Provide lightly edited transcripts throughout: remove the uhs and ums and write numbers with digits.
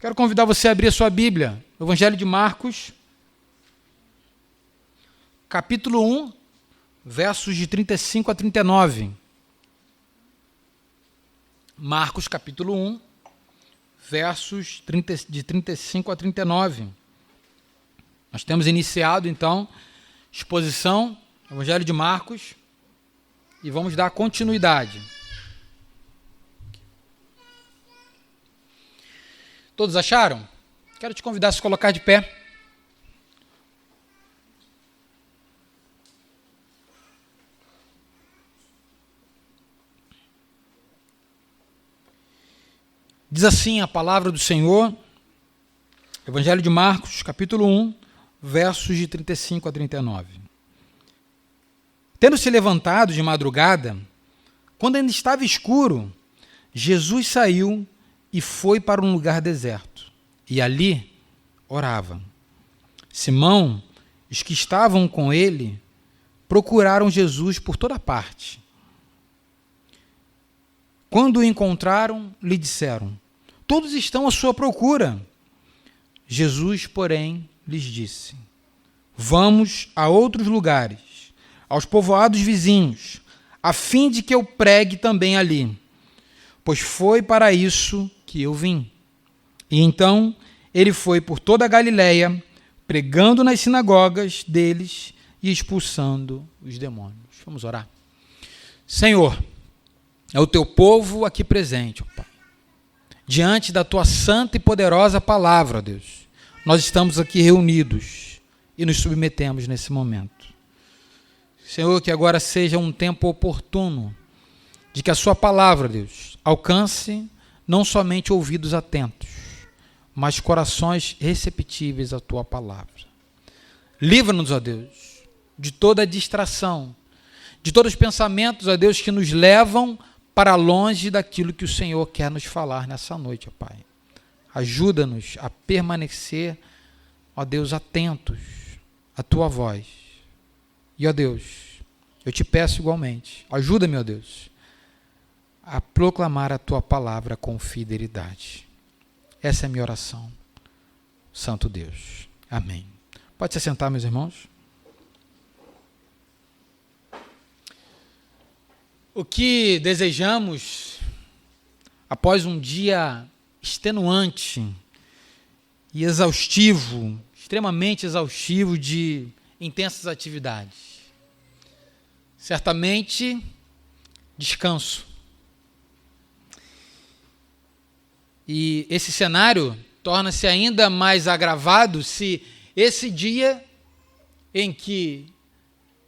Quero convidar você a abrir a sua Bíblia, o Evangelho de Marcos, capítulo 1, versos de 35 a 39. Marcos, capítulo 1, versos de 35 a 39. Nós temos iniciado, então, exposição, Evangelho de Marcos, e vamos dar continuidade. Todos acharam? Quero te convidar a se colocar de pé. Diz assim a palavra do Senhor, Evangelho de Marcos, capítulo 1, versos de 35 a 39. Tendo se levantado de madrugada, quando ainda estava escuro, Jesus saiu e foi para um lugar deserto, e ali orava. Simão, os que estavam com ele, procuraram Jesus por toda parte. Quando o encontraram, lhe disseram: todos estão à sua procura. Jesus, porém, lhes disse: vamos a outros lugares, aos povoados vizinhos, a fim de que eu pregue também ali, pois foi para isso que eu vim. E então ele foi por toda a Galileia, pregando nas sinagogas deles e expulsando os demônios. Vamos orar. Senhor, é o teu povo aqui presente, ó Pai. Diante da tua santa e poderosa palavra, ó Deus, nós estamos aqui reunidos e nos submetemos nesse momento. Senhor, que agora seja um tempo oportuno de que a sua palavra, Deus, alcance não somente ouvidos atentos, mas corações receptíveis à tua palavra. Livra-nos, ó Deus, de toda distração, de todos os pensamentos, ó Deus, que nos levam para longe daquilo que o Senhor quer nos falar nessa noite, ó Pai. Ajuda-nos a permanecer, ó Deus, atentos à tua voz. E, ó Deus, eu te peço igualmente, ajuda-me, ó Deus, a proclamar a tua palavra com fidelidade. Essa é a minha oração. Santo Deus. Amém. Pode se sentar, meus irmãos. O que desejamos, após um dia extenuante e exaustivo, extremamente exaustivo de intensas atividades? Certamente, descanso. E esse cenário torna-se ainda mais agravado se esse dia em que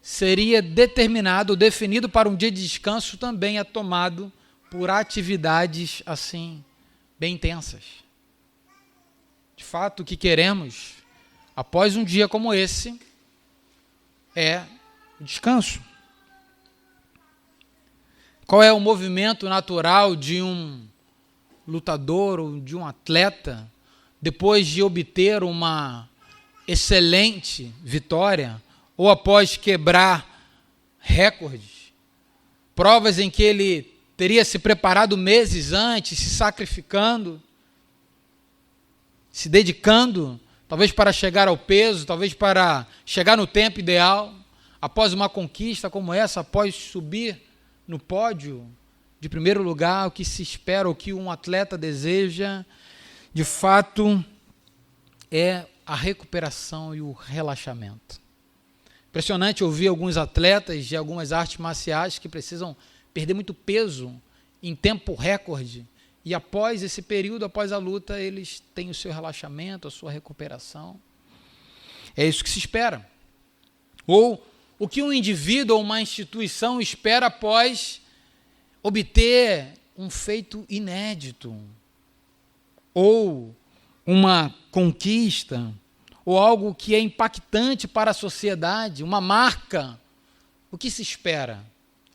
seria determinado, definido para um dia de descanso, também é tomado por atividades assim, bem intensas. De fato, o que queremos, após um dia como esse, é o descanso. Qual é o movimento natural de um lutador ou de um atleta depois de obter uma excelente vitória ou após quebrar recordes, provas em que ele teria se preparado meses antes, se sacrificando, se dedicando, talvez para chegar ao peso, talvez para chegar no tempo ideal, após uma conquista como essa, após subir no pódio de primeiro lugar, o que se espera, o que um atleta deseja, de fato, é a recuperação e o relaxamento. Impressionante ouvir alguns atletas de algumas artes marciais que precisam perder muito peso em tempo recorde, e após esse período, após a luta, eles têm o seu relaxamento, a sua recuperação. É isso que se espera. Ou o que um indivíduo ou uma instituição espera após obter um feito inédito, ou uma conquista, ou algo que é impactante para a sociedade, uma marca. O que se espera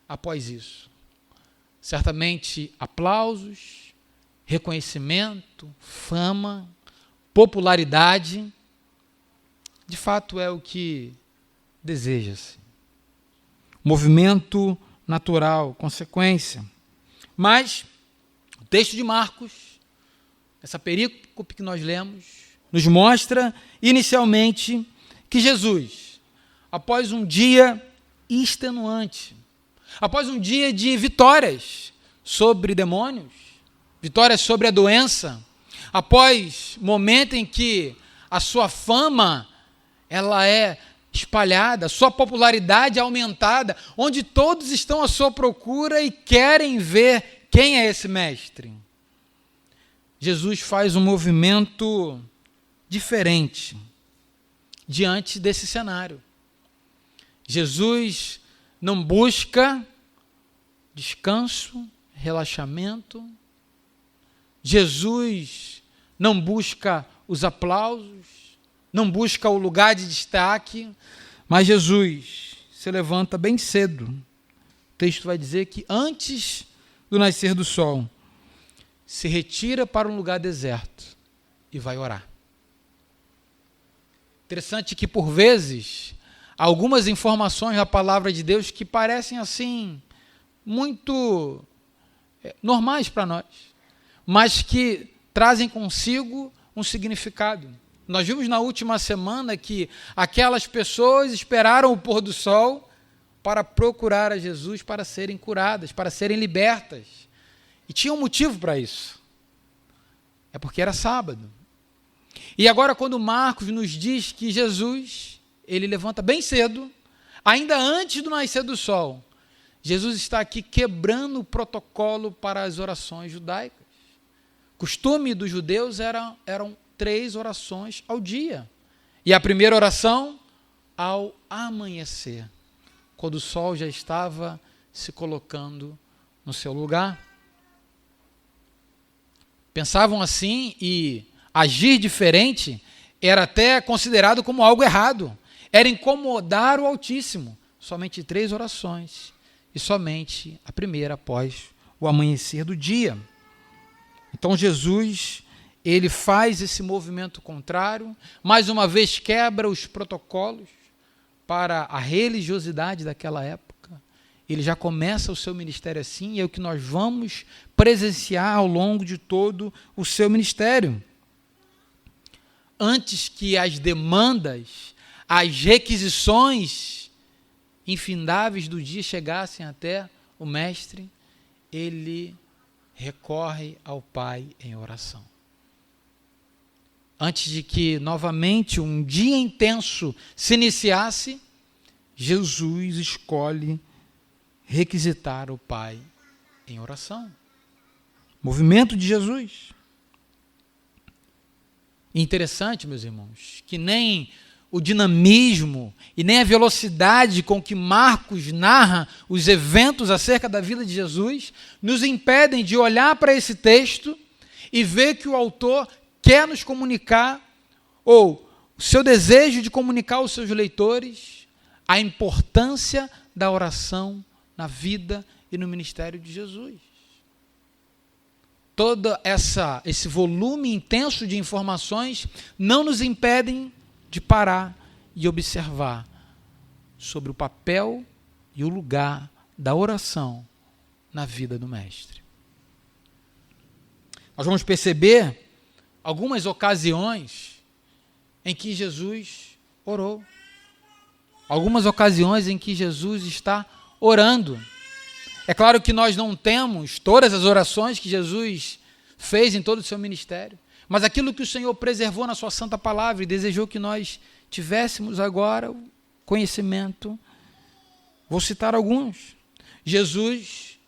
após isso? Certamente aplausos, reconhecimento, fama, popularidade. De fato é o que deseja-se. Movimento natural, consequência. Mas o texto de Marcos essa perícope que nós lemos, nos mostra, inicialmente, que Jesus, após um dia extenuante, após um dia de vitórias sobre demônios, vitórias sobre a doença, após momento em que a sua fama ela é espalhada, sua popularidade é aumentada, onde todos estão à sua procura e querem ver quem é esse mestre. Jesus faz um movimento diferente diante desse cenário. Jesus não busca descanso, relaxamento. Jesus não busca os aplausos, não busca o lugar de destaque, mas Jesus se levanta bem cedo. O texto vai dizer que antes do nascer do sol, se retira para um lugar deserto e vai orar. Interessante que, por vezes, algumas informações da palavra de Deus que parecem assim muito normais para nós, mas que trazem consigo um significado. Nós vimos na última semana que aquelas pessoas esperaram o pôr do sol para procurar a Jesus, para serem curadas, para serem libertas. E tinha um motivo para isso. É porque era sábado. E agora, quando Marcos nos diz que Jesus, ele levanta bem cedo, ainda antes do nascer do sol, Jesus está aqui quebrando o protocolo para as orações judaicas. O costume dos judeus eram 3 orações ao dia. E a primeira oração, ao amanhecer, quando o sol já estava se colocando no seu lugar. Pensavam assim e agir diferente era até considerado como algo errado. Era incomodar o Altíssimo. Somente 3 orações e somente a primeira após o amanhecer do dia. Então Jesus, ele faz esse movimento contrário, mais uma vez quebra os protocolos para a religiosidade daquela época. Ele já começa o seu ministério assim, e é o que nós vamos presenciar ao longo de todo o seu ministério. Antes que as demandas, as requisições infindáveis do dia chegassem até o mestre, ele recorre ao Pai em oração. Antes de que novamente um dia intenso se iniciasse, Jesus escolhe requisitar o Pai em oração. Movimento de Jesus. Interessante, meus irmãos, que nem o dinamismo e nem a velocidade com que Marcos narra os eventos acerca da vida de Jesus nos impedem de olhar para esse texto e ver que o autor quer nos comunicar, ou o seu desejo de comunicar aos seus leitores, a importância da oração na vida e no ministério de Jesus. Todo esse volume intenso de informações não nos impedem de parar e observar sobre o papel e o lugar da oração na vida do Mestre. Nós vamos perceber algumas ocasiões em que Jesus orou. Algumas ocasiões em que Jesus está orando. É claro que nós não temos todas as orações que Jesus fez em todo o seu ministério, mas aquilo que o Senhor preservou na sua santa palavra e desejou que nós tivéssemos agora o conhecimento. Vou citar alguns. Jesus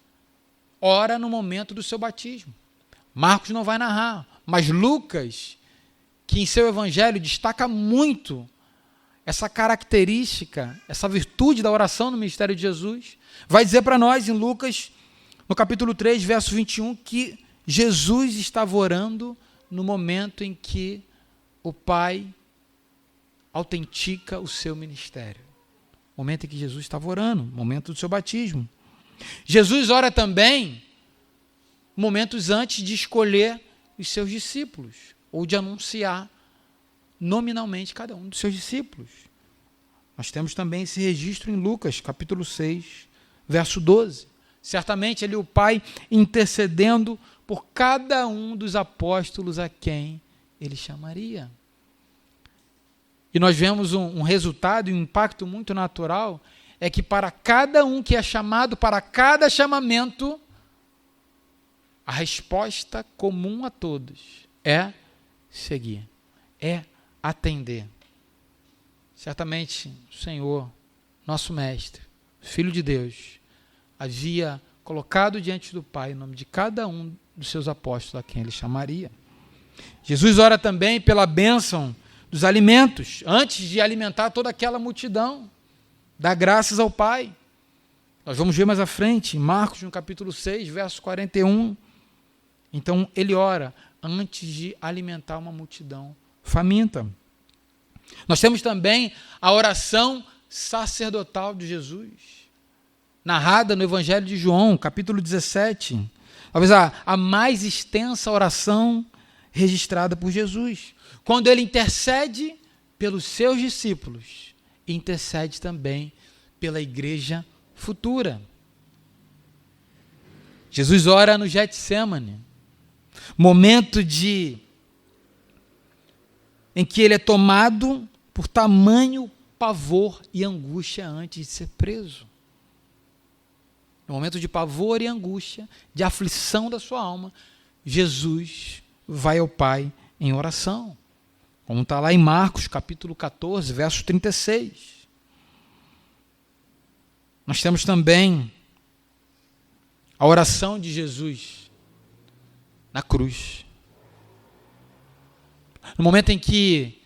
ora no momento do seu batismo. Marcos não vai narrar, mas Lucas, que em seu evangelho destaca muito essa característica, essa virtude da oração no ministério de Jesus, vai dizer para nós em Lucas, no capítulo 3, verso 21, que Jesus estava orando no momento em que o Pai autentica o seu ministério. Momento em que Jesus estava orando, momento do seu batismo. Jesus ora também momentos antes de escolher os seus discípulos, ou de anunciar nominalmente cada um dos seus discípulos. Nós temos também esse registro em Lucas, capítulo 6, verso 12. Certamente ali o Pai intercedendo por cada um dos apóstolos a quem ele chamaria. E nós vemos um resultado e um impacto muito natural, é que para cada um que é chamado, para cada chamamento, a resposta comum a todos é seguir, é atender. Certamente o Senhor, nosso Mestre, Filho de Deus, havia colocado diante do Pai o nome de cada um dos seus apóstolos a quem ele chamaria. Jesus ora também pela bênção dos alimentos, antes de alimentar toda aquela multidão. Dá graças ao Pai. Nós vamos ver mais à frente, em Marcos, no capítulo 6, verso 41. Então, ele ora antes de alimentar uma multidão faminta. Nós temos também a oração sacerdotal de Jesus, narrada no Evangelho de João, capítulo 17. Talvez a mais extensa oração registrada por Jesus. Quando ele intercede pelos seus discípulos, intercede também pela igreja futura. Jesus ora no Getsêmani, momento em que ele é tomado por tamanho pavor e angústia antes de ser preso. No momento de pavor e angústia, de aflição da sua alma, Jesus vai ao Pai em oração. Como está lá em Marcos, capítulo 14, verso 36. Nós temos também a oração de Jesus na cruz. No momento em que,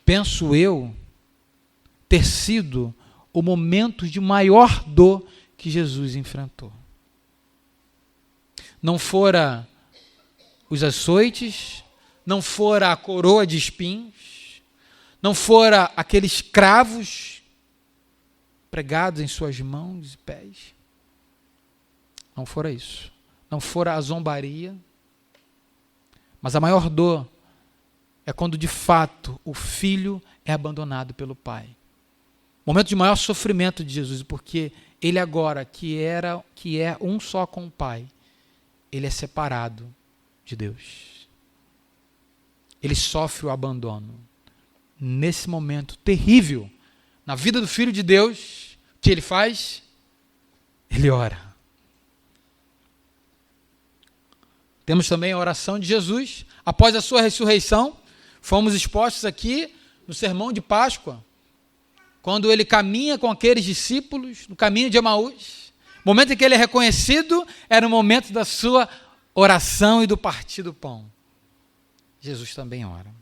penso eu, ter sido o momento de maior dor que Jesus enfrentou. Não fora os açoites, não fora a coroa de espinhos, não fora aqueles cravos pregados em suas mãos e pés. Não fora isso. Não fora a zombaria. Mas a maior dor é quando de fato o filho é abandonado pelo pai. Momento de maior sofrimento de Jesus, porque ele agora, que é um só com o Pai, ele é separado de Deus. Ele sofre o abandono. Nesse momento terrível, na vida do Filho de Deus, o que ele faz? Ele ora. Temos também a oração de Jesus. Após a sua ressurreição, fomos expostos aqui no sermão de Páscoa, quando ele caminha com aqueles discípulos no caminho de Emaús. O momento em que ele é reconhecido era o momento da sua oração e do partir do pão. Jesus também ora.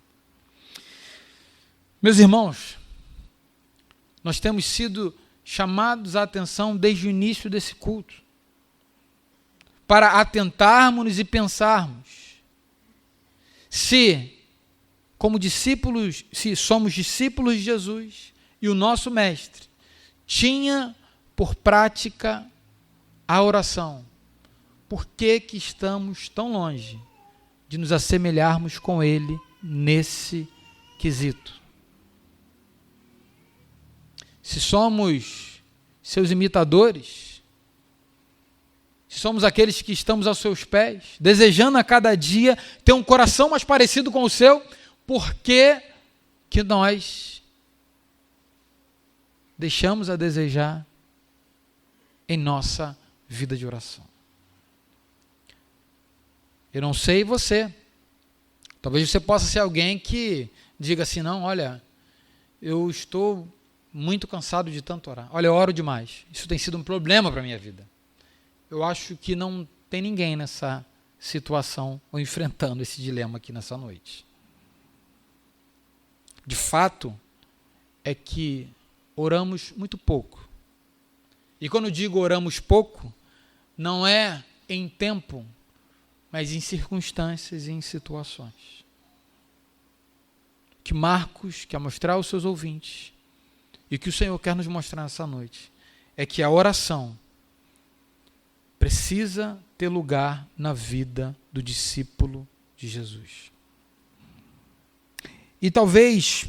Meus irmãos, nós temos sido chamados à atenção desde o início desse culto, para atentarmos e pensarmos se, como discípulos, se somos discípulos de Jesus e o nosso Mestre tinha por prática a oração, por que estamos tão longe de nos assemelharmos com Ele nesse quesito? Se somos seus imitadores, se somos aqueles que estamos aos seus pés, desejando a cada dia ter um coração mais parecido com o seu, por que nós deixamos a desejar em nossa vida de oração? Eu não sei você. Talvez você possa ser alguém que diga assim, não, olha, eu estou muito cansado de tanto orar. Olha, eu oro demais. Isso tem sido um problema para a minha vida. Eu acho que não tem ninguém nessa situação ou enfrentando esse dilema aqui nessa noite. De fato, é que oramos muito pouco. E quando eu digo oramos pouco, não é em tempo, mas em circunstâncias e em situações. Que Marcos quer mostrar aos seus ouvintes, e que o Senhor quer nos mostrar nessa noite, é que a oração precisa ter lugar na vida do discípulo de Jesus. E talvez,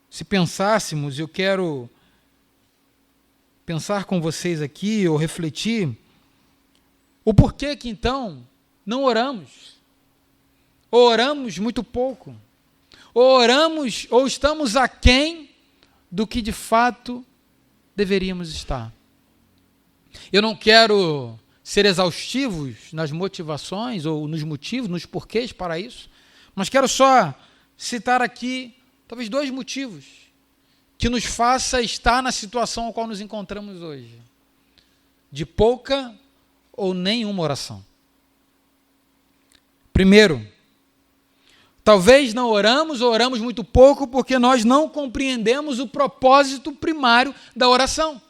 se pensássemos, eu quero pensar com vocês aqui, ou refletir, O porquê que então não oramos? Ou oramos muito pouco? Ou oramos, ou estamos aquém do que de fato deveríamos estar? Eu não quero ser exaustivos nas motivações ou nos motivos, nos porquês para isso, mas quero só citar aqui talvez 2 motivos que nos faça estar na situação a qual nos encontramos hoje, de pouca ou nenhuma oração. Primeiro, talvez não oramos ou oramos muito pouco porque nós não compreendemos o propósito primário da oração.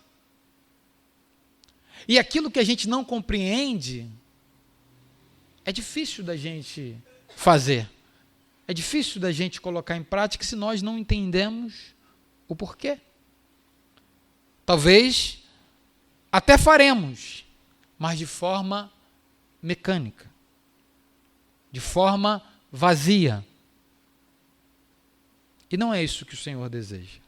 E aquilo que a gente não compreende é difícil da gente fazer. É difícil da gente colocar em prática se nós não entendemos o porquê. Talvez até faremos, mas de forma mecânica, de forma vazia. E não é isso que o Senhor deseja.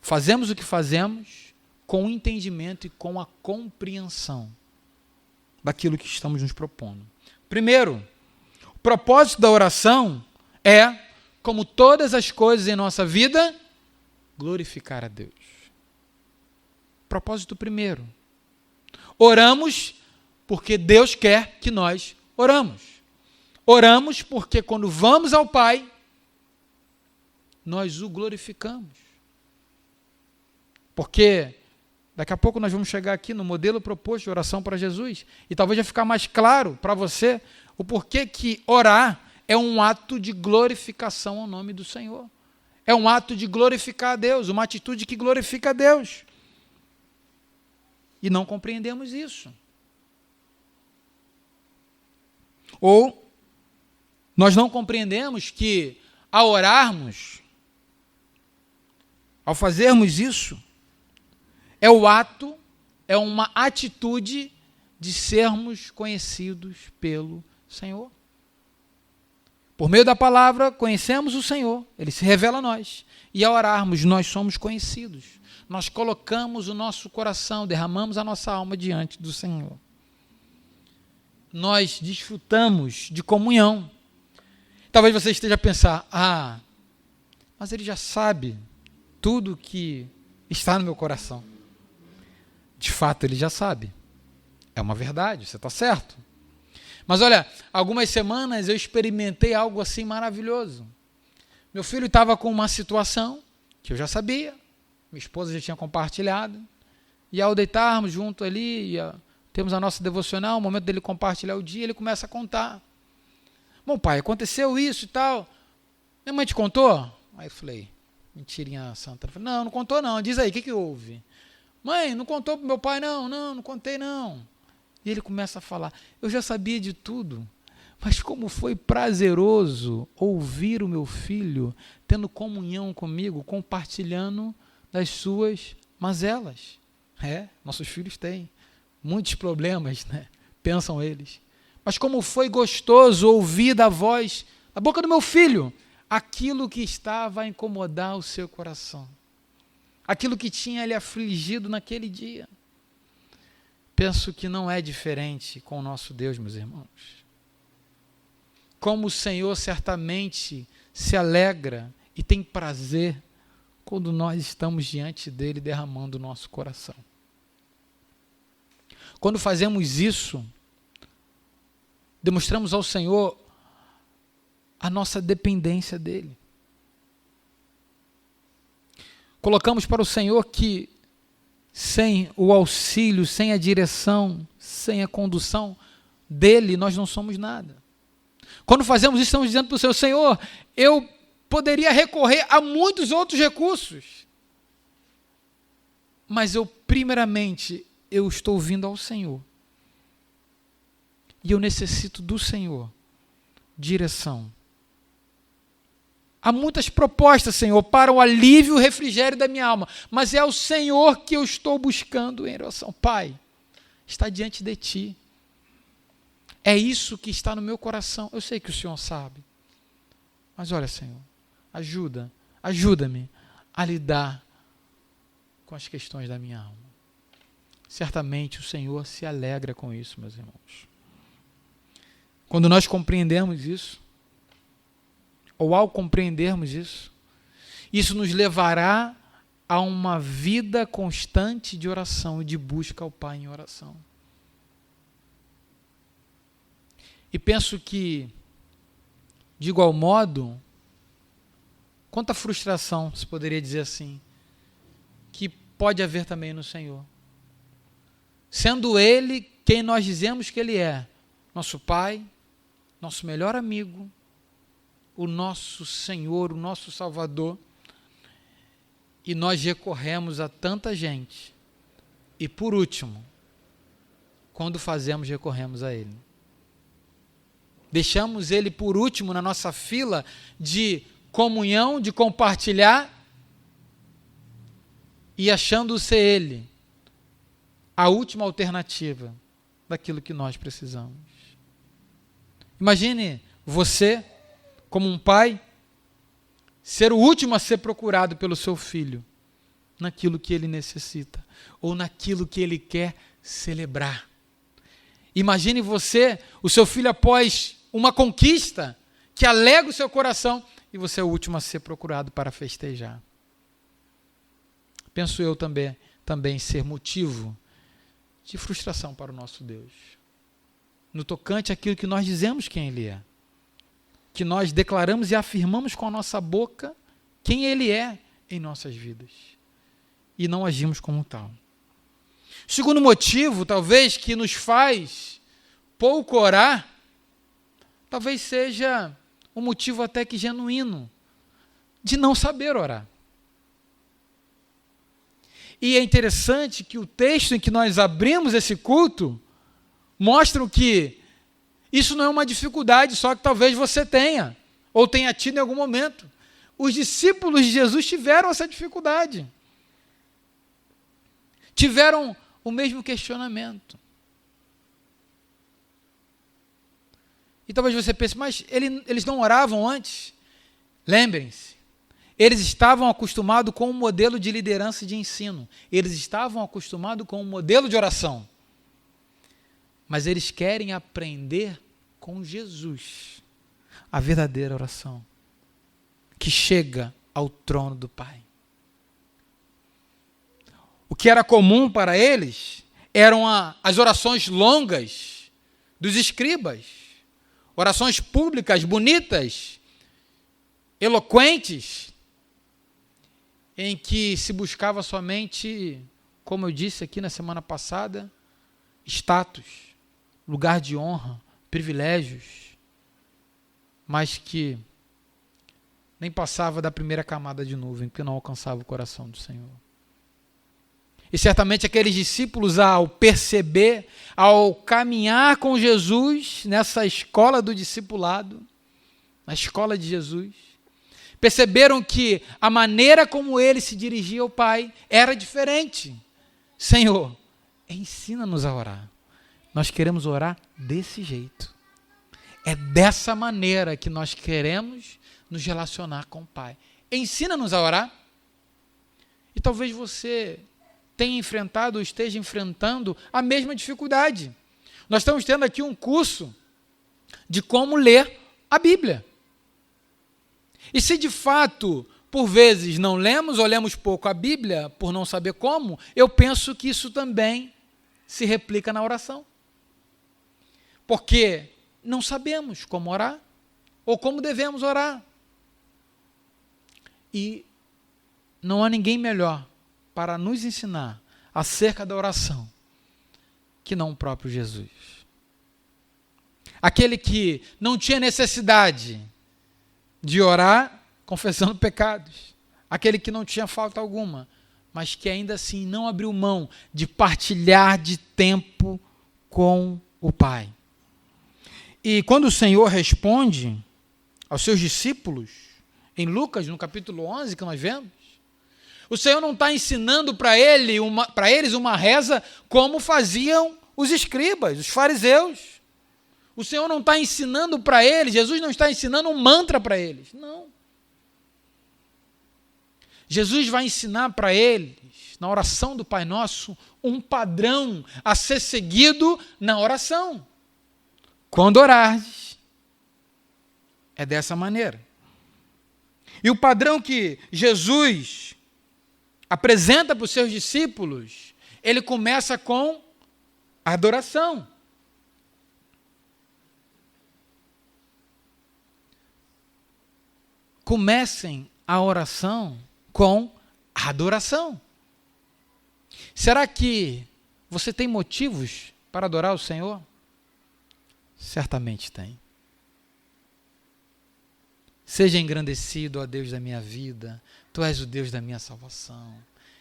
Fazemos o que fazemos com o entendimento e com a compreensão daquilo que estamos nos propondo. Primeiro, o propósito da oração é, como todas as coisas em nossa vida, glorificar a Deus. Propósito primeiro. Oramos porque Deus quer que nós oramos. Oramos porque quando vamos ao Pai, nós o glorificamos. Porque daqui a pouco nós vamos chegar aqui no modelo proposto de oração para Jesus e talvez já ficar mais claro para você o porquê que orar é um ato de glorificação ao nome do Senhor. É um ato de glorificar a Deus, uma atitude que glorifica a Deus. E não compreendemos isso. Ou nós não compreendemos que ao orarmos, ao fazermos isso, é o ato, é uma atitude de sermos conhecidos pelo Senhor. Por meio da palavra, conhecemos o Senhor, Ele se revela a nós. E ao orarmos, nós somos conhecidos. Nós colocamos o nosso coração, derramamos a nossa alma diante do Senhor. Nós desfrutamos de comunhão. Talvez você esteja a pensar, mas Ele já sabe tudo que está no meu coração. De fato, Ele já sabe. É uma verdade, você está certo. Mas olha, algumas semanas eu experimentei algo assim maravilhoso. Meu filho estava com uma situação que eu já sabia, minha esposa já tinha compartilhado, e ao deitarmos junto ali, temos a nossa devocional, o momento dele compartilhar o dia, ele começa a contar. Bom, pai, aconteceu isso e tal. Minha mãe te contou? Aí eu falei, mentirinha santa. Eu falei, não contou não, diz aí, o que houve? Mãe, não contou para meu pai não contei não. E ele começa a falar, eu já sabia de tudo, mas como foi prazeroso ouvir o meu filho tendo comunhão comigo, compartilhando das suas mazelas. Nossos filhos têm muitos problemas, né? Pensam eles. Mas como foi gostoso ouvir da voz, da boca do meu filho, aquilo que estava a incomodar o seu coração. Aquilo que tinha lhe afligido naquele dia. Penso que não é diferente com o nosso Deus, meus irmãos. Como o Senhor certamente se alegra e tem prazer quando nós estamos diante dele derramando o nosso coração. Quando fazemos isso, demonstramos ao Senhor a nossa dependência dele. Colocamos para o Senhor que sem o auxílio, sem a direção, sem a condução dele, nós não somos nada. Quando fazemos isso, estamos dizendo para o Senhor, Senhor, eu poderia recorrer a muitos outros recursos, mas primeiramente, eu estou vindo ao Senhor. E eu necessito do Senhor, direção. Há muitas propostas, Senhor, para o alívio e o refrigério da minha alma, mas é o Senhor que eu estou buscando em oração. Pai, está diante de Ti. É isso que está no meu coração. Eu sei que o Senhor sabe. Mas olha, Senhor, ajuda-me a lidar com as questões da minha alma. certamente o Senhor se alegra com isso, meus irmãos. Quando nós compreendemos isso, ou ao compreendermos isso, isso nos levará a uma vida constante de oração e de busca ao Pai em oração. E penso que, de igual modo, quanta frustração, se poderia dizer assim, que pode haver também no Senhor. Sendo Ele quem nós dizemos que Ele é, nosso Pai, nosso melhor amigo, o nosso Senhor, o nosso Salvador, e nós recorremos a tanta gente. E por último, quando fazemos, recorremos a Ele. Deixamos Ele por último na nossa fila de comunhão, de compartilhar, e achando ser Ele a última alternativa daquilo que nós precisamos. Imagine você, como um pai, ser o último a ser procurado pelo seu filho naquilo que ele necessita ou naquilo que ele quer celebrar. Imagine você, o seu filho após uma conquista que alegra o seu coração e você é o último a ser procurado para festejar. Penso eu também ser motivo de frustração para o nosso Deus. No tocante àquilo que nós dizemos quem Ele é. Que nós declaramos e afirmamos com a nossa boca quem Ele é em nossas vidas. E não agimos como tal. Segundo motivo, talvez, que nos faz pouco orar, talvez seja um motivo até que genuíno de não saber orar. E é interessante que o texto em que nós abrimos esse culto mostra que isso não é uma dificuldade só que talvez você tenha, ou tenha tido em algum momento. Os discípulos de Jesus tiveram essa dificuldade. Tiveram o mesmo questionamento. E talvez você pense, mas eles não oravam antes? Lembrem-se. Eles estavam acostumados com um modelo de liderança e de ensino. Eles estavam acostumados com um modelo de oração. Mas eles querem aprender com Jesus a verdadeira oração, que chega ao trono do Pai. O que era comum para eles eram as orações longas dos escribas, orações públicas, bonitas, eloquentes, em que se buscava somente, como eu disse aqui na semana passada, status, lugar de honra, privilégios, mas que nem passava da primeira camada de nuvem, que não alcançava o coração do Senhor. E certamente aqueles discípulos, ao perceber, ao caminhar com Jesus nessa escola do discipulado, na escola de Jesus, perceberam que a maneira como ele se dirigia ao Pai era diferente. Senhor, ensina-nos a orar. Nós queremos orar desse jeito. É dessa maneira que nós queremos nos relacionar com o Pai. Ensina-nos a orar. E talvez você tenha enfrentado ou esteja enfrentando a mesma dificuldade. Nós estamos tendo aqui um curso de como ler a Bíblia. E se de fato, por vezes, não lemos ou lemos pouco a Bíblia, por não saber como, eu penso que isso também se replica na oração. Porque não sabemos como orar, ou como devemos orar. E não há ninguém melhor para nos ensinar acerca da oração que não o próprio Jesus. Aquele que não tinha necessidade de orar confessando pecados. Aquele que não tinha falta alguma, mas que ainda assim não abriu mão de partilhar de tempo com o Pai. E quando o Senhor responde aos seus discípulos, em Lucas, no capítulo 11, que nós vemos, o Senhor não está ensinando para eles uma reza como faziam os escribas, os fariseus. O Senhor não está ensinando para eles, Jesus não está ensinando um mantra para eles. Não. Jesus vai ensinar para eles, na oração do Pai Nosso, um padrão a ser seguido na oração. Quando orares, é dessa maneira. E o padrão que Jesus apresenta para os seus discípulos, ele começa com adoração. Comecem a oração com adoração. Será que você tem motivos para adorar o Senhor? Certamente tem. Seja engrandecido, ó Deus da minha vida, Tu és o Deus da minha salvação,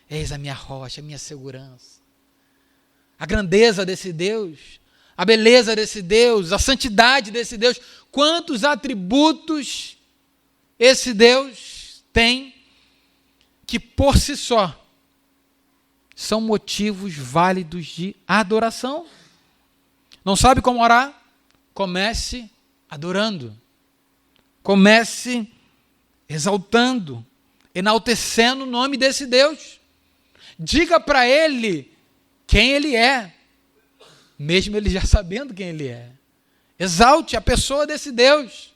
és a minha rocha, a minha segurança. A grandeza desse Deus, a beleza desse Deus, a santidade desse Deus, quantos atributos esse Deus tem que por si só são motivos válidos de adoração. Não sabe como orar? Comece adorando. Comece exaltando, enaltecendo o nome desse Deus. Diga para Ele quem Ele é, mesmo Ele já sabendo quem Ele é. Exalte a pessoa desse Deus,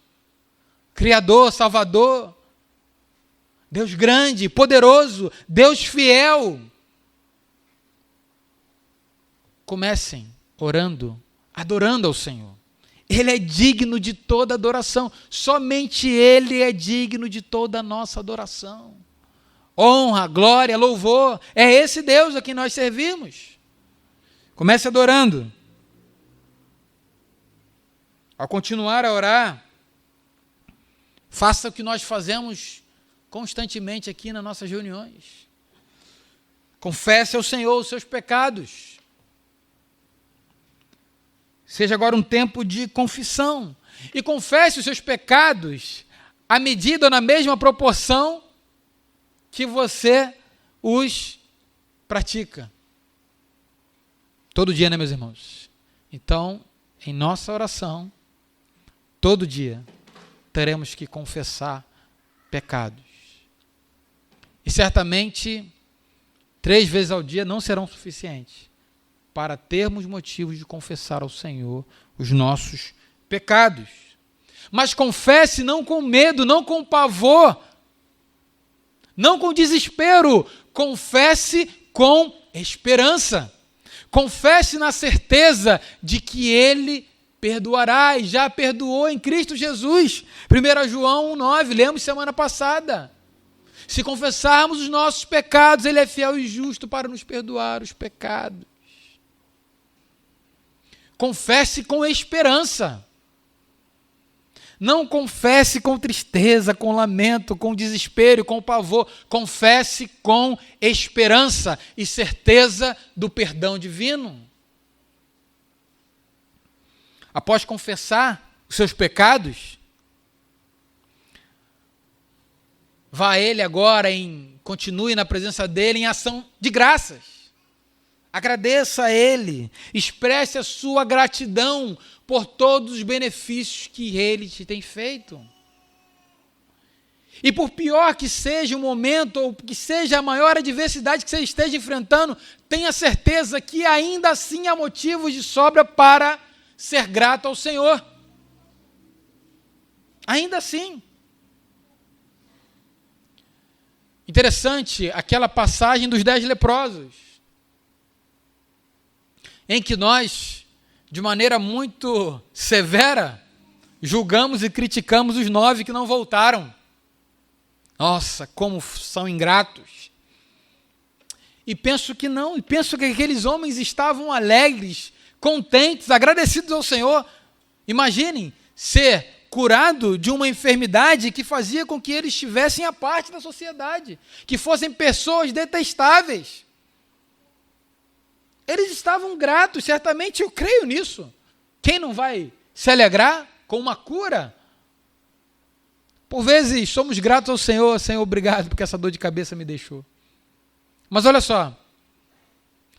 Criador, Salvador, Deus grande, poderoso, Deus fiel. Comecem orando, adorando ao Senhor. Ele é digno de toda adoração. Somente Ele é digno de toda a nossa adoração. Honra, glória, louvor. É esse Deus a quem nós servimos. Comece adorando. Ao continuar a orar, faça o que nós fazemos constantemente aqui nas nossas reuniões. Confesse ao Senhor os seus pecados. Seja agora um tempo de confissão. E confesse os seus pecados à medida ou na mesma proporção que você os pratica. Todo dia, né, meus irmãos? Então, em nossa oração, todo dia, teremos que confessar pecados. E certamente, 3 vezes ao dia não serão suficientes para termos motivos de confessar ao Senhor os nossos pecados. Mas confesse não com medo, não com pavor, não com desespero, confesse com esperança. Confesse na certeza de que Ele perdoará e já perdoou em Cristo Jesus. 1 João 1,9, lemos semana passada. Se confessarmos os nossos pecados, Ele é fiel e justo para nos perdoar os pecados. Confesse com esperança. Não confesse com tristeza, com lamento, com desespero, com pavor. Confesse com esperança e certeza do perdão divino. Após confessar os seus pecados, vá a Ele agora, continue na presença dEle em ação de graças. Agradeça a Ele, expresse a sua gratidão por todos os benefícios que Ele te tem feito. E por pior que seja o momento, ou que seja a maior adversidade que você esteja enfrentando, tenha certeza que ainda assim há motivos de sobra para ser grato ao Senhor. Ainda assim. Interessante aquela passagem dos 10 leprosos, em que nós, de maneira muito severa, julgamos e criticamos os 9 que não voltaram. Nossa, como são ingratos. E penso que não, e penso que aqueles homens estavam alegres, contentes, agradecidos ao Senhor. Imaginem ser curado de uma enfermidade que fazia com que eles estivessem à parte da sociedade, que fossem pessoas detestáveis. Eles estavam gratos, certamente eu creio nisso. Quem não vai se alegrar com uma cura? Por vezes somos gratos ao Senhor, Senhor, obrigado porque essa dor de cabeça me deixou. Mas olha só,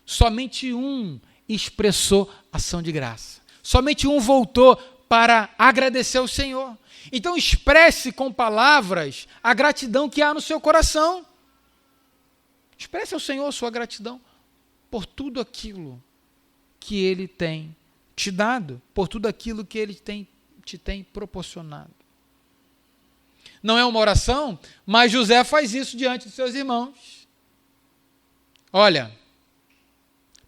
somente um expressou ação de graça. Somente um voltou para agradecer ao Senhor. Então expresse com palavras a gratidão que há no seu coração. Expresse ao Senhor a sua gratidão por tudo aquilo que Ele tem te dado, por tudo aquilo que Ele te tem proporcionado. Não é uma oração, mas José faz isso diante dos seus irmãos. Olha,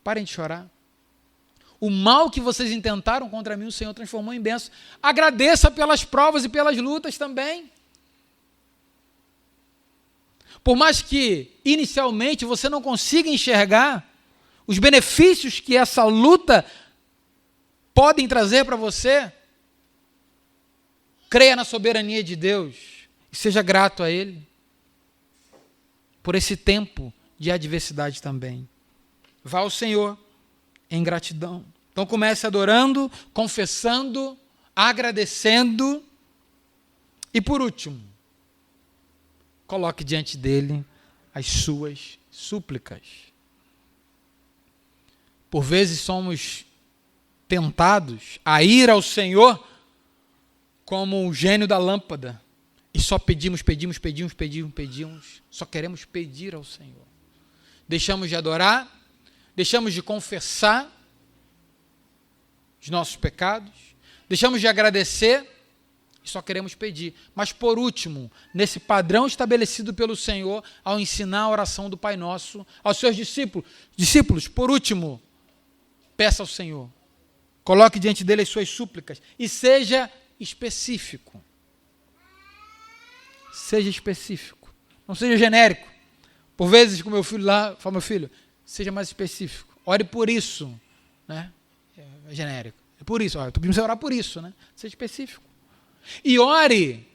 parem de chorar. O mal que vocês intentaram contra mim, o Senhor transformou em bênção. Agradeça pelas provas e pelas lutas também. Por mais que, inicialmente, você não consiga enxergar os benefícios que essa luta podem trazer para você, creia na soberania de Deus e seja grato a Ele por esse tempo de adversidade também. Vá ao Senhor em gratidão. Então comece adorando, confessando, agradecendo e, por último, coloque diante dele as suas súplicas. Por vezes somos tentados a ir ao Senhor como o gênio da lâmpada e só pedimos, só queremos pedir ao Senhor. Deixamos de adorar, deixamos de confessar os nossos pecados, deixamos de agradecer e só queremos pedir. Mas por último, nesse padrão estabelecido pelo Senhor, ao ensinar a oração do Pai Nosso aos seus discípulos, por último, peça ao Senhor, coloque diante dele as suas súplicas e seja específico. Seja específico, não seja genérico. Por vezes, com meu filho lá, falo, meu filho, seja mais específico. Ore por isso, né? É genérico. É por isso, estou pedindo você orar por isso, né? Seja específico. E ore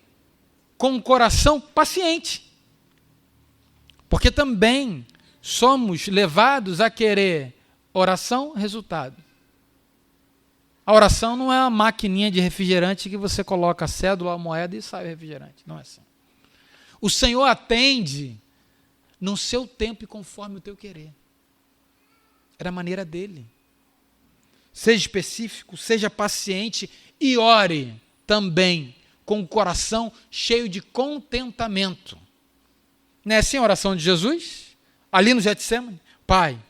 com um coração paciente. Porque também somos levados a querer oração, resultado. A oração não é uma maquininha de refrigerante que você coloca a cédula, a moeda e sai o refrigerante. Não é assim. O Senhor atende no seu tempo e conforme o teu querer. É da maneira dele. Seja específico, seja paciente e ore também com o coração cheio de contentamento. Não é assim a oração de Jesus? Ali no Getsemane? Pai,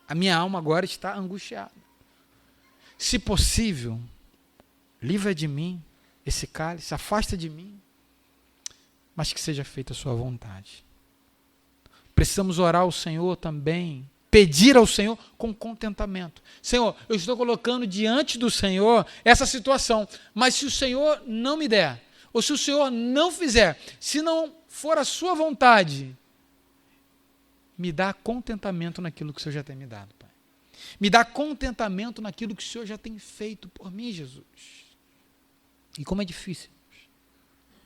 a minha alma agora está angustiada. Se possível, livra de mim esse cálice, afasta de mim, mas que seja feita a sua vontade. Precisamos orar ao Senhor também, pedir ao Senhor com contentamento. Senhor, eu estou colocando diante do Senhor essa situação, mas se o Senhor não me der, ou se o Senhor não fizer, se não for a sua vontade, me dá contentamento naquilo que o Senhor já tem me dado, Pai. Me dá contentamento naquilo que o Senhor já tem feito por mim, Jesus. E como é difícil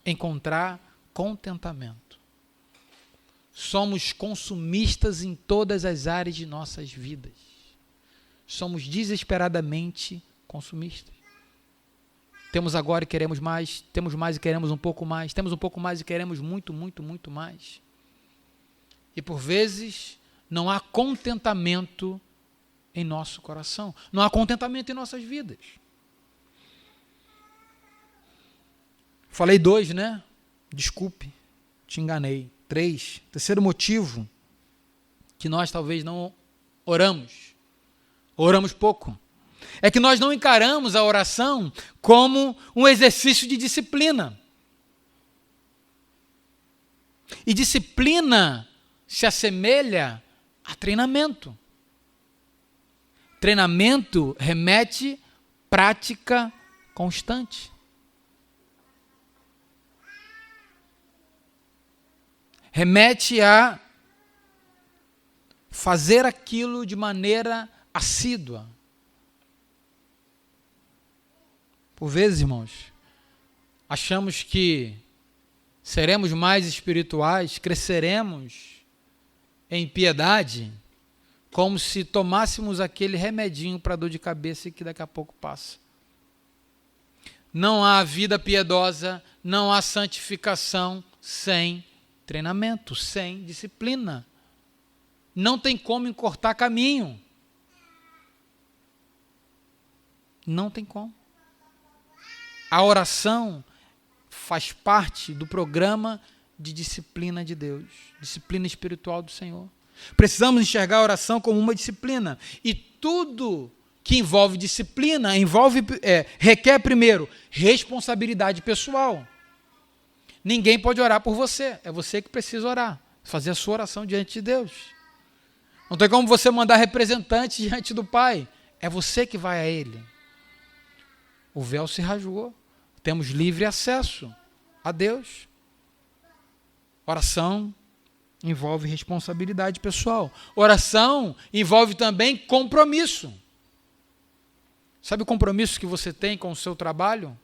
encontrar contentamento. Somos consumistas em todas as áreas de nossas vidas. Somos desesperadamente consumistas. Temos agora e queremos mais, temos mais e queremos um pouco mais, temos um pouco mais e queremos muito, muito, muito mais. E por vezes não há contentamento em nosso coração, não há contentamento em nossas vidas. Falei 2, né? Desculpe, te enganei. 3, terceiro motivo que nós talvez não oramos pouco, é que nós não encaramos a oração como um exercício de disciplina. E disciplina se assemelha a treinamento. Treinamento remete prática constante. Remete a fazer aquilo de maneira assídua. Por vezes, irmãos, achamos que seremos mais espirituais, cresceremos em piedade, como se tomássemos aquele remedinho para dor de cabeça e que daqui a pouco passa. Não há vida piedosa, não há santificação sem treinamento, sem disciplina. Não tem como encurtar caminho. Não tem como. A oração faz parte do programa de disciplina de Deus, disciplina espiritual do Senhor. Precisamos enxergar a oração como uma disciplina. E tudo que envolve disciplina requer, primeiro, responsabilidade pessoal. Ninguém pode orar por você. É você que precisa orar. Fazer a sua oração diante de Deus. Não tem como você mandar representante diante do Pai. É você que vai a Ele. O véu se rasgou. Temos livre acesso a Deus. Oração envolve responsabilidade pessoal. Oração envolve também compromisso. Sabe o compromisso que você tem com o seu trabalho?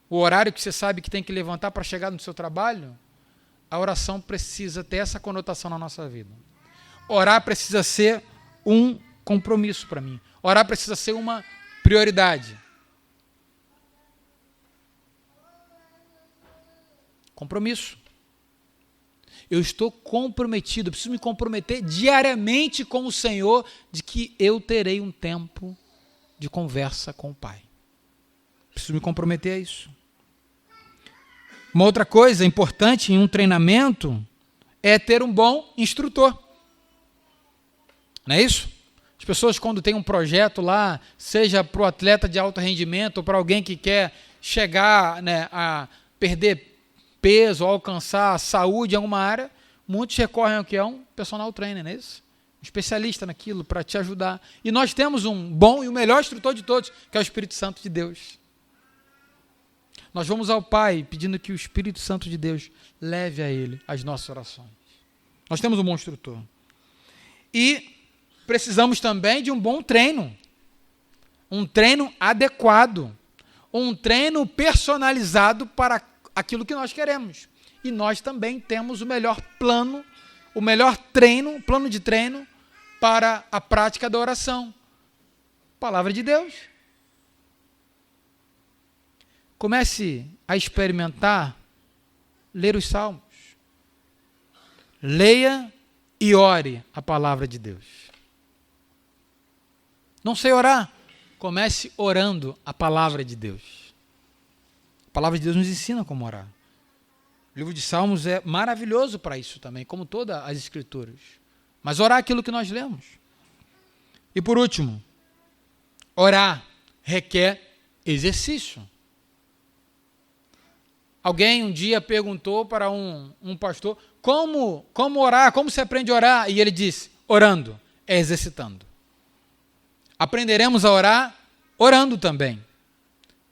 O horário que você sabe que tem que levantar para chegar no seu trabalho? A oração precisa ter essa conotação na nossa vida. Orar precisa ser um compromisso para mim. Orar precisa ser uma prioridade. Compromisso. Eu estou comprometido, eu preciso me comprometer diariamente com o Senhor de que eu terei um tempo de conversa com o Pai. Preciso me comprometer a isso. Uma outra coisa importante em um treinamento é ter um bom instrutor. Não é isso? As pessoas, quando tem um projeto lá, seja para o atleta de alto rendimento ou para alguém que quer chegar, né, a perder peso, ou alcançar saúde em alguma área, muitos recorrem ao que é um personal trainer, não é isso? Um especialista naquilo para te ajudar. E nós temos um bom e o melhor instrutor de todos, que é o Espírito Santo de Deus. Nós vamos ao Pai pedindo que o Espírito Santo de Deus leve a Ele as nossas orações. Nós temos um bom instrutor. E precisamos também de um bom treino. Um treino adequado. Um treino personalizado para aquilo que nós queremos. E nós também temos o melhor plano, o melhor treino, plano de treino para a prática da oração. Palavra de Deus. Comece a experimentar ler os salmos. Leia e ore a palavra de Deus. Não sei orar? Comece orando a palavra de Deus. A palavra de Deus nos ensina como orar. O livro de Salmos é maravilhoso para isso também, como todas as escrituras. Mas orar aquilo que nós lemos. E por último, orar requer exercício. Alguém um dia perguntou para um pastor, como orar, como se aprende a orar? E ele disse, orando, é exercitando. Aprenderemos a orar orando também.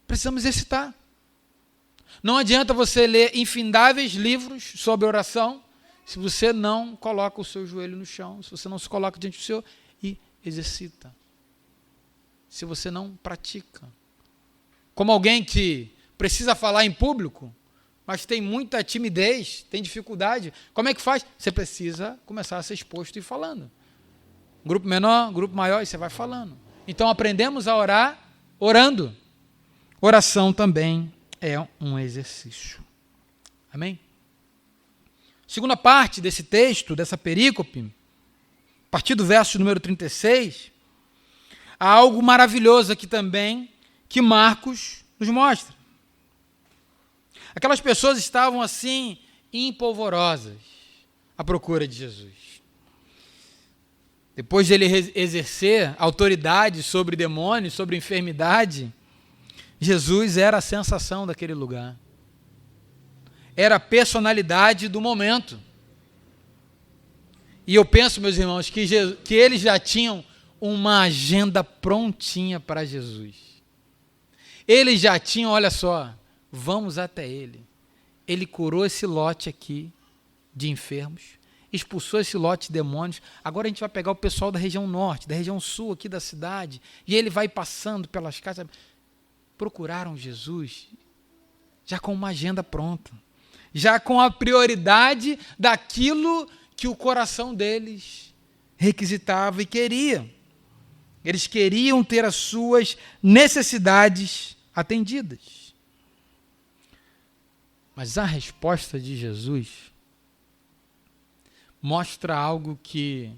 Precisamos exercitar. Não adianta você ler infindáveis livros sobre oração se você não coloca o seu joelho no chão, se você não se coloca diante do Senhor e exercita. Se você não pratica. Como alguém que precisa falar em público, mas tem muita timidez, tem dificuldade, como é que faz? Você precisa começar a ser exposto e ir falando. Grupo menor, grupo maior, e você vai falando. Então aprendemos a orar orando. Oração também é um exercício. Amém? Segunda parte desse texto, dessa perícope, a partir do verso número 36, há algo maravilhoso aqui também que Marcos nos mostra. Aquelas pessoas estavam assim, empolvorosas, à procura de Jesus. Depois de ele exercer autoridade sobre demônios, sobre enfermidade, Jesus era a sensação daquele lugar. Era a personalidade do momento. E eu penso, meus irmãos, que eles já tinham uma agenda prontinha para Jesus. Eles já tinham, olha só, vamos até ele. Ele curou esse lote aqui de enfermos, expulsou esse lote de demônios. Agora a gente vai pegar o pessoal da região norte, da região sul aqui da cidade, e ele vai passando pelas casas. Procuraram Jesus já com uma agenda pronta, já com a prioridade daquilo que o coração deles requisitava e queria. Eles queriam ter as suas necessidades atendidas. Mas a resposta de Jesus mostra algo que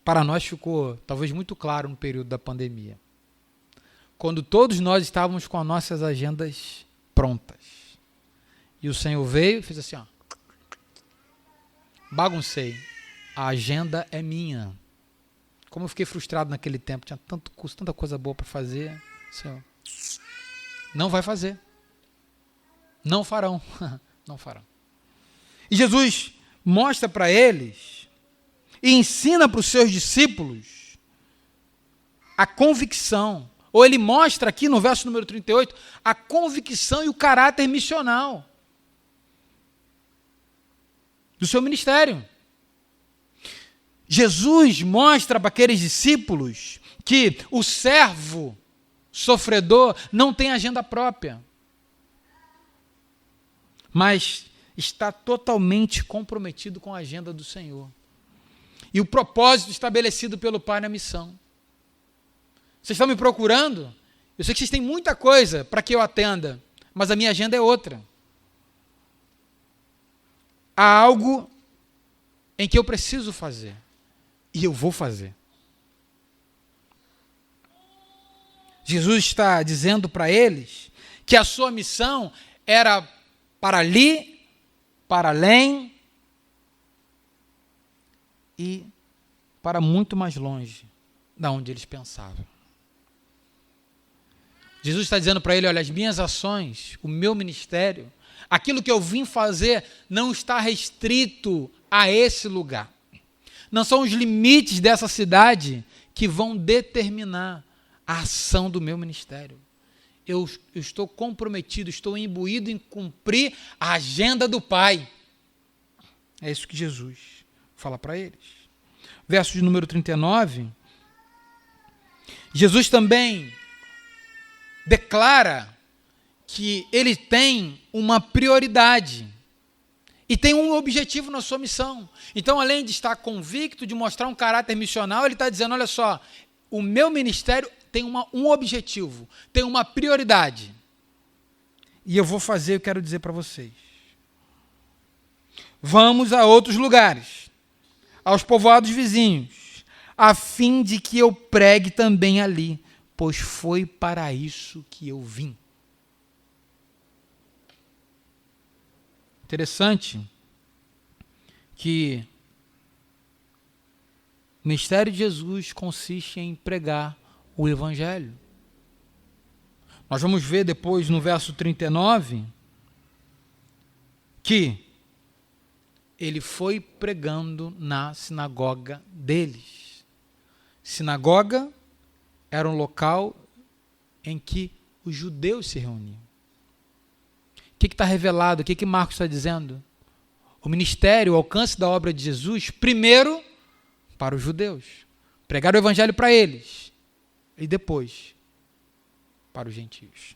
para nós ficou talvez muito claro no período da pandemia. Quando todos nós estávamos com as nossas agendas prontas. E o Senhor veio e fez assim, ó. Baguncei. A agenda é minha. Como eu fiquei frustrado naquele tempo, tinha tanto custo, tanta coisa boa para fazer. Senhor, não vai fazer. Não farão. Não farão. E Jesus mostra para eles e ensina para os seus discípulos a convicção. Ou ele mostra aqui no verso número 38 a convicção e o caráter missional do seu ministério. Jesus mostra para aqueles discípulos que o servo sofredor não tem agenda própria, mas está totalmente comprometido com a agenda do Senhor e o propósito estabelecido pelo Pai na missão. Vocês estão me procurando? Eu sei que vocês têm muita coisa para que eu atenda, mas a minha agenda é outra. Há algo em que eu preciso fazer. E eu vou fazer. Jesus está dizendo para eles que a sua missão era para ali, para além e para muito mais longe da onde eles pensavam. Jesus está dizendo para ele, olha, as minhas ações, o meu ministério, aquilo que eu vim fazer não está restrito a esse lugar. Não são os limites dessa cidade que vão determinar a ação do meu ministério. Eu estou comprometido, estou imbuído em cumprir a agenda do Pai. É isso que Jesus fala para eles. Verso de número 39. Jesus também declara que ele tem uma prioridade e tem um objetivo na sua missão. Então, além de estar convicto, de mostrar um caráter missional, ele está dizendo, olha só, o meu ministério tem um objetivo, tem uma prioridade. E eu vou fazer, eu quero dizer para vocês. Vamos a outros lugares, aos povoados vizinhos, a fim de que eu pregue também ali, pois foi para isso que eu vim. Interessante que o ministério de Jesus consiste em pregar o Evangelho. Nós vamos ver depois no verso 39 que ele foi pregando na sinagoga deles. Sinagoga era um local em que os judeus se reuniam. O que está revelado? O que Marcos está dizendo? O ministério, o alcance da obra de Jesus, primeiro para os judeus. Pregar o evangelho para eles. E depois para os gentios.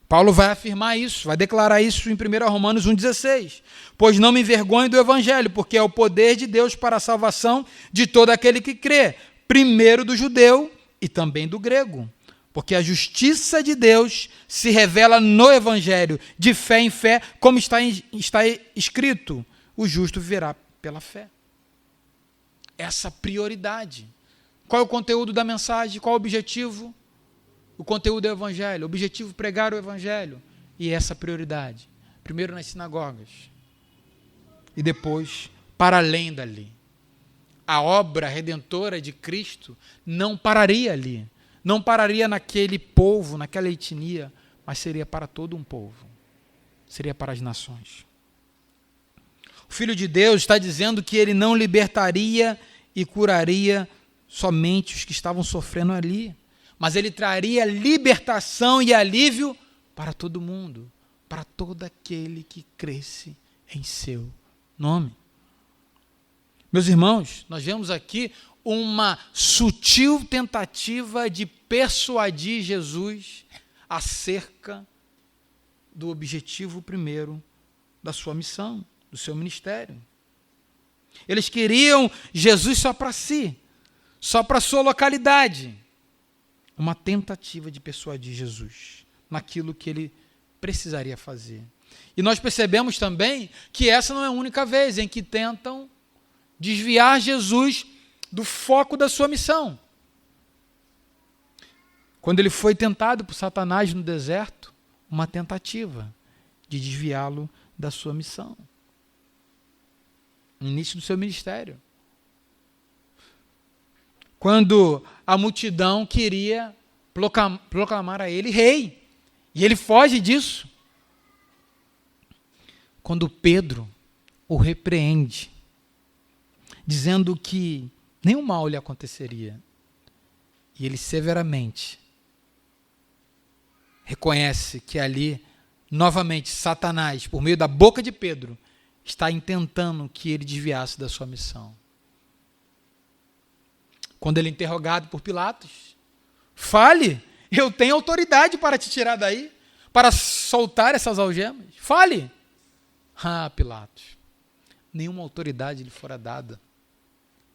Paulo vai afirmar isso, vai declarar isso em 1 Romanos 1,16. Pois não me envergonho do evangelho, porque é o poder de Deus para a salvação de todo aquele que crê. Primeiro do judeu e também do grego. Porque a justiça de Deus se revela no Evangelho, de fé em fé, como está escrito, o justo viverá pela fé. Essa prioridade. Qual é o conteúdo da mensagem? Qual é o objetivo? O conteúdo é o Evangelho. O objetivo, pregar o Evangelho. E essa prioridade. Primeiro nas sinagogas. E depois, para além dali. A obra redentora de Cristo não pararia ali. Não pararia naquele povo, naquela etnia, mas seria para todo um povo. Seria para as nações. O Filho de Deus está dizendo que ele não libertaria e curaria somente os que estavam sofrendo ali, mas ele traria libertação e alívio para todo mundo, para todo aquele que cresce em seu nome. Meus irmãos, nós vemos aqui uma sutil tentativa de persuadir Jesus acerca do objetivo primeiro da sua missão, do seu ministério. Eles queriam Jesus só para si, só para a sua localidade. Uma tentativa de persuadir Jesus naquilo que ele precisaria fazer. E nós percebemos também que essa não é a única vez em que tentam desviar Jesus do foco da sua missão. Quando ele foi tentado por Satanás no deserto, uma tentativa de desviá-lo da sua missão. No início do seu ministério. Quando a multidão queria proclamar a ele rei. E ele foge disso. Quando Pedro o repreende, dizendo que nenhum mal lhe aconteceria. E ele severamente reconhece que ali, novamente, Satanás, por meio da boca de Pedro, está intentando que ele desviasse da sua missão. Quando ele é interrogado por Pilatos, fale, eu tenho autoridade para te tirar daí, para soltar essas algemas. Fale. Ah, Pilatos, nenhuma autoridade lhe fora dada,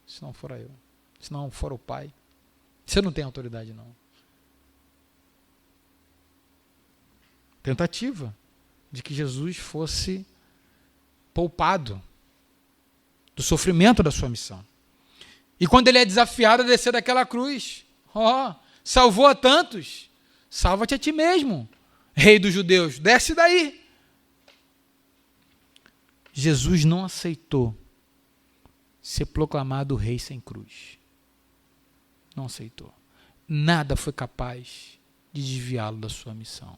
se não fora eu, se não for o Pai. Você não tem autoridade, não. Tentativa de que Jesus fosse poupado do sofrimento da sua missão. E quando ele é desafiado a descer daquela cruz, salvou a tantos, salva-te a ti mesmo, rei dos judeus, desce daí. Jesus não aceitou ser proclamado rei sem cruz. Não aceitou. Nada foi capaz de desviá-lo da sua missão.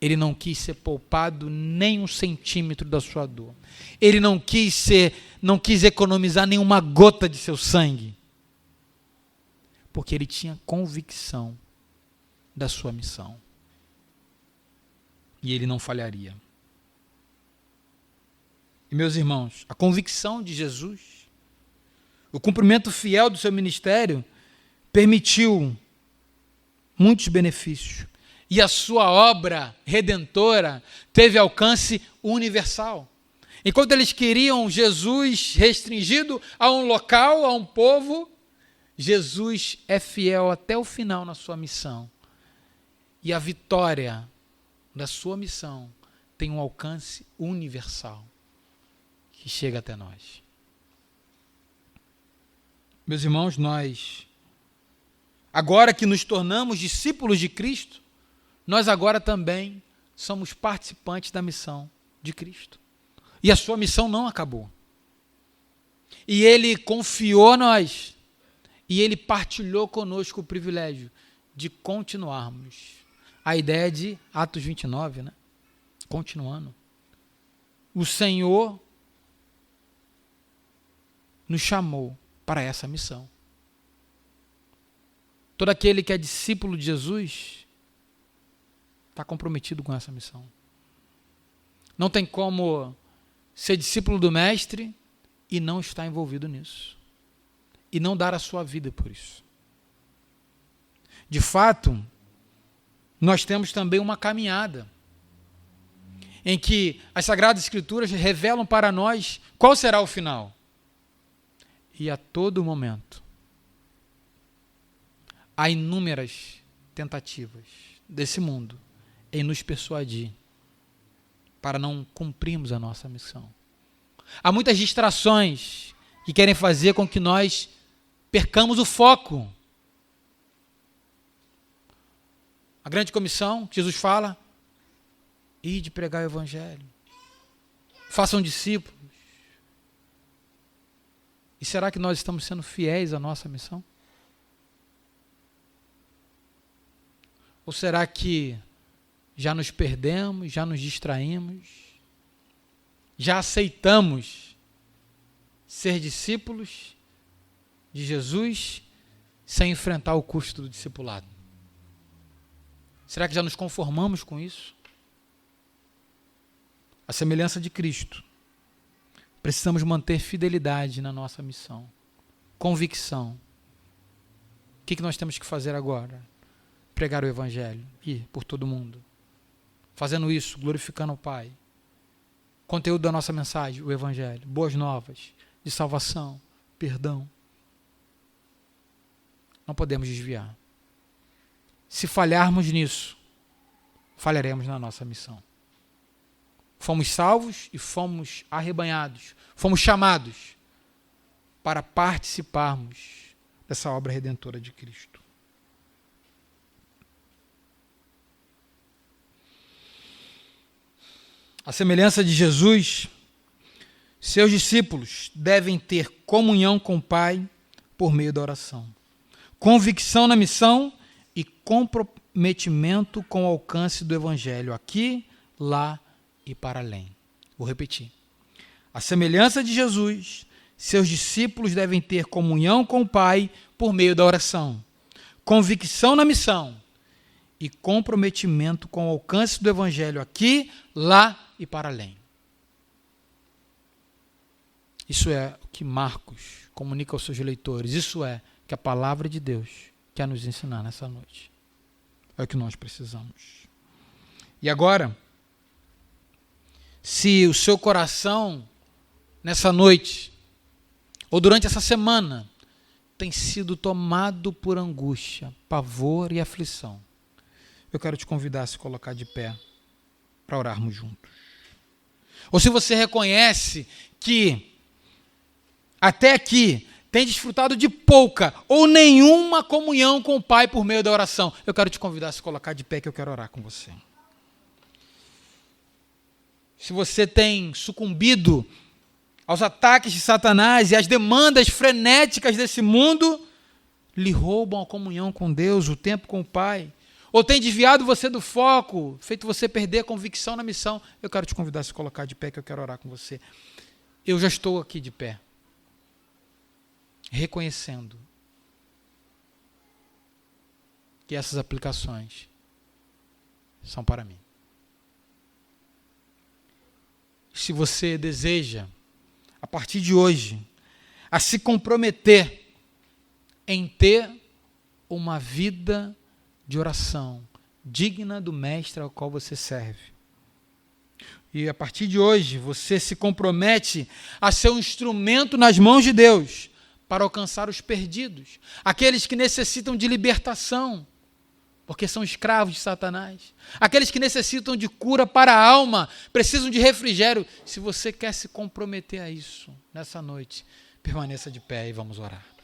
Ele não quis ser poupado nem 1 centímetro da sua dor. Ele não quis economizar nenhuma gota de seu sangue. Porque ele tinha convicção da sua missão. E ele não falharia. E meus irmãos, a convicção de Jesus, o cumprimento fiel do seu ministério, permitiu muitos benefícios. E a sua obra redentora teve alcance universal. Enquanto eles queriam Jesus restringido a um local, a um povo, Jesus é fiel até o final na sua missão. E a vitória da sua missão tem um alcance universal que chega até nós. Meus irmãos, nós, agora que nos tornamos discípulos de Cristo, nós agora também somos participantes da missão de Cristo. E a sua missão não acabou. E ele confiou a nós. E ele partilhou conosco o privilégio de continuarmos. A ideia de Atos 29, né? Continuando. O Senhor nos chamou para essa missão. Todo aquele que é discípulo de Jesus está comprometido com essa missão. Não tem como ser discípulo do Mestre e não estar envolvido nisso. E não dar a sua vida por isso. De fato, nós temos também uma caminhada em que as Sagradas Escrituras revelam para nós qual será o final. E a todo momento, há inúmeras tentativas desse mundo em nos persuadir para não cumprirmos a nossa missão. Há muitas distrações que querem fazer com que nós percamos o foco. A grande comissão, que Jesus fala, ide pregar o Evangelho. Façam discípulos. E será que nós estamos sendo fiéis à nossa missão? Ou será que já nos perdemos, já nos distraímos, já aceitamos ser discípulos de Jesus sem enfrentar o custo do discipulado? Será que já nos conformamos com isso? A semelhança de Cristo, precisamos manter fidelidade na nossa missão, convicção. O que nós temos que fazer agora? Pregar o Evangelho, ir por todo mundo. Fazendo isso, glorificando o Pai. Conteúdo da nossa mensagem, o Evangelho, boas novas, de salvação, perdão. Não podemos desviar. Se falharmos nisso, falharemos na nossa missão. Fomos salvos e fomos arrebanhados, fomos chamados para participarmos dessa obra redentora de Cristo. À semelhança de Jesus, seus discípulos devem ter comunhão com o Pai por meio da oração, convicção na missão e comprometimento com o alcance do Evangelho, aqui, lá e para além. Vou repetir. À semelhança de Jesus, seus discípulos devem ter comunhão com o Pai por meio da oração, convicção na missão e comprometimento com o alcance do Evangelho, aqui, lá e para além. Isso é o que Marcos comunica aos seus leitores. Isso é que a palavra de Deus quer nos ensinar nessa noite. É o que nós precisamos. E agora, se o seu coração, nessa noite, ou durante essa semana, tem sido tomado por angústia, pavor e aflição, eu quero te convidar a se colocar de pé para orarmos juntos. Ou se você reconhece que até aqui tem desfrutado de pouca ou nenhuma comunhão com o Pai por meio da oração, eu quero te convidar a se colocar de pé que eu quero orar com você. Se você tem sucumbido aos ataques de Satanás e às demandas frenéticas desse mundo, lhe roubam a comunhão com Deus, o tempo com o Pai, ou tem desviado você do foco, feito você perder a convicção na missão, eu quero te convidar a se colocar de pé que eu quero orar com você. Eu já estou aqui de pé, reconhecendo que essas aplicações são para mim. Se você deseja, a partir de hoje, a se comprometer em ter uma vida de oração digna do mestre ao qual você serve. E a partir de hoje, você se compromete a ser um instrumento nas mãos de Deus para alcançar os perdidos, aqueles que necessitam de libertação, porque são escravos de Satanás. Aqueles que necessitam de cura para a alma, precisam de refrigério. Se você quer se comprometer a isso, nessa noite, permaneça de pé e vamos orar.